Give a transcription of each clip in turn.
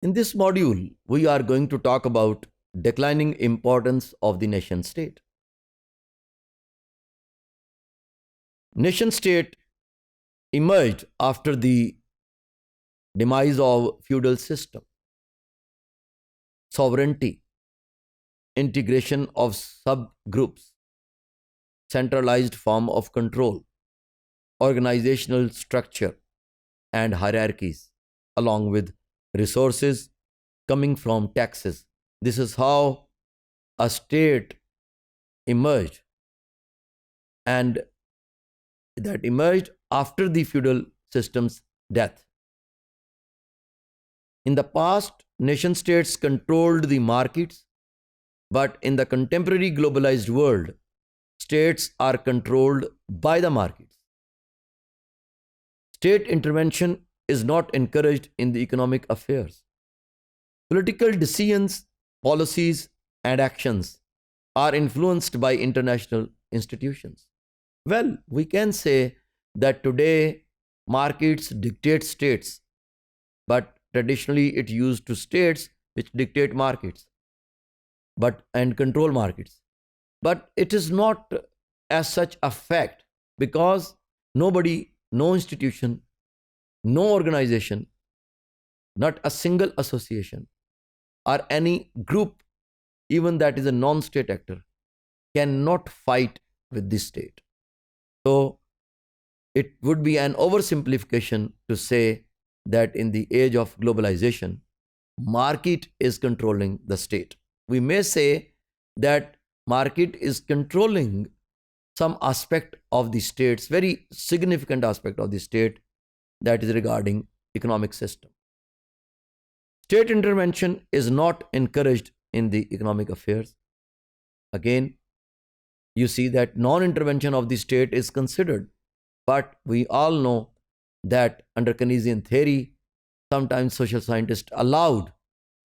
In this module, we are going to talk about declining importance of the nation state. Nation state emerged after the demise of feudal system. Sovereignty, integration of subgroups, centralized form of control, organizational structure and hierarchies, along with resources coming from taxes. This is how a state emerged, and that emerged after the feudal system's death. In the past, nation states controlled the markets, but in the contemporary globalized world, states are controlled by the markets. State intervention is not encouraged in the economic affairs. Political decisions, policies, and actions are influenced by international institutions. Well, we can say that today markets dictate states, but traditionally it used to states which dictate markets and control markets. But it is not as such a fact, because nobody, no institution, no organization, not a single association or any group, even that is a non-state actor, cannot fight with the state. So it would be an oversimplification to say that in the age of globalization, market is controlling the state. We may say that market is controlling some aspect of the state's, very significant aspect of the state, that is regarding economic system. State intervention is not encouraged in the economic affairs. Again, you see that non-intervention of the state is considered, but we all know that under Keynesian theory, sometimes social scientists allowed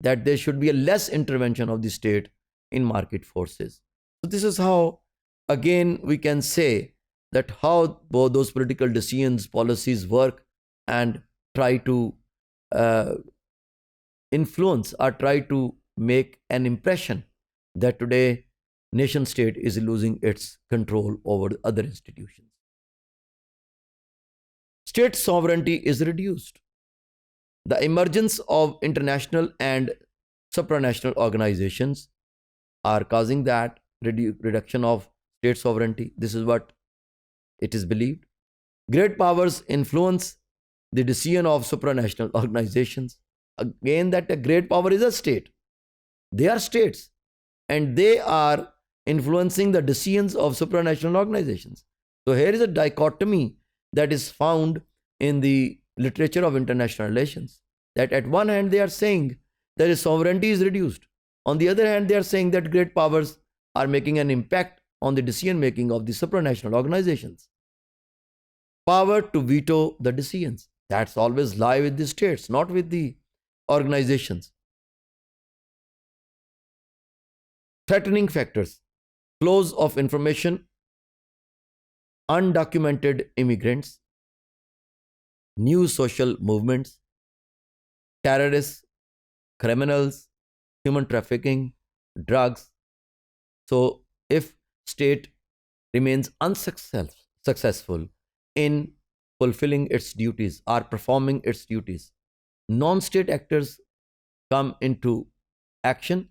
that there should be a less intervention of the state in market forces. So this is how, again, we can say that how both those political decisions, policies work and try to influence or try to make an impression that today nation state is losing its control over other institutions. State sovereignty is reduced. The emergence of international and supranational organizations are causing that reduction of state sovereignty. This is what it is believed. Great powers influence the decision of supranational organizations. Again, that a great power is a state. They are states, and they are influencing the decisions of supranational organizations. So here is a dichotomy that is found in the literature of international relations, that at one hand they are saying that sovereignty is reduced. On the other hand, they are saying that great powers are making an impact on the decision making of the supranational organizations. Power to veto the decisions, that's always lie with the states, not with the organizations. Threatening factors: flows of information, undocumented immigrants, new social movements, terrorists, criminals, human trafficking, drugs. So if state remains unsuccessful in fulfilling its duties or performing its duties, non-state actors come into action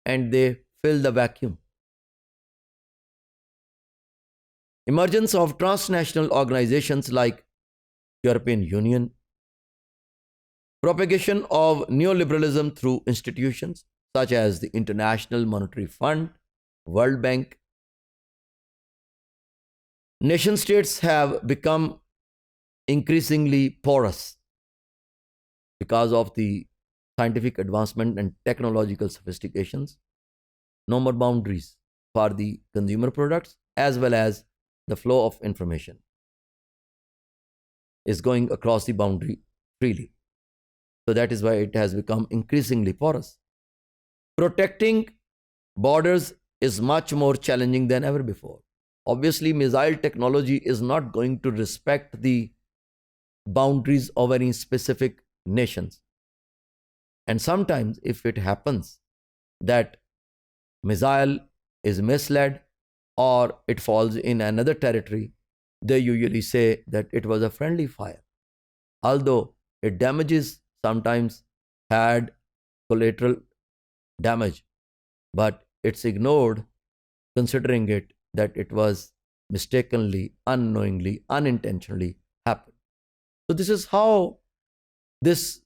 and they fill the vacuum. Emergence of transnational organizations like European Union, propagation of neoliberalism through institutions such as the International Monetary Fund, World Bank. Nation states have become increasingly porous because of the scientific advancement and technological sophistications. No more boundaries for the consumer products, as well as the flow of information is going across the boundary freely. So that is why it has become increasingly porous. Protecting borders is much more challenging than ever before. Obviously, missile technology is not going to respect the boundaries of any specific nations. And sometimes, if it happens that missile is misled or it falls in another territory, they usually say that it was a friendly fire. Although it damages sometimes had collateral damage, but it's ignored considering it that it was mistakenly, unknowingly, unintentionally happened. So this is how this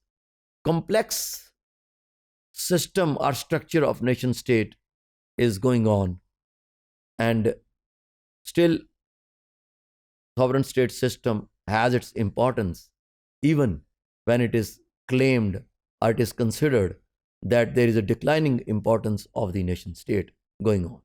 complex system or structure of nation state is going on, and still sovereign state system has its importance even when it is claimed or it is considered that there is a declining importance of the nation state going on.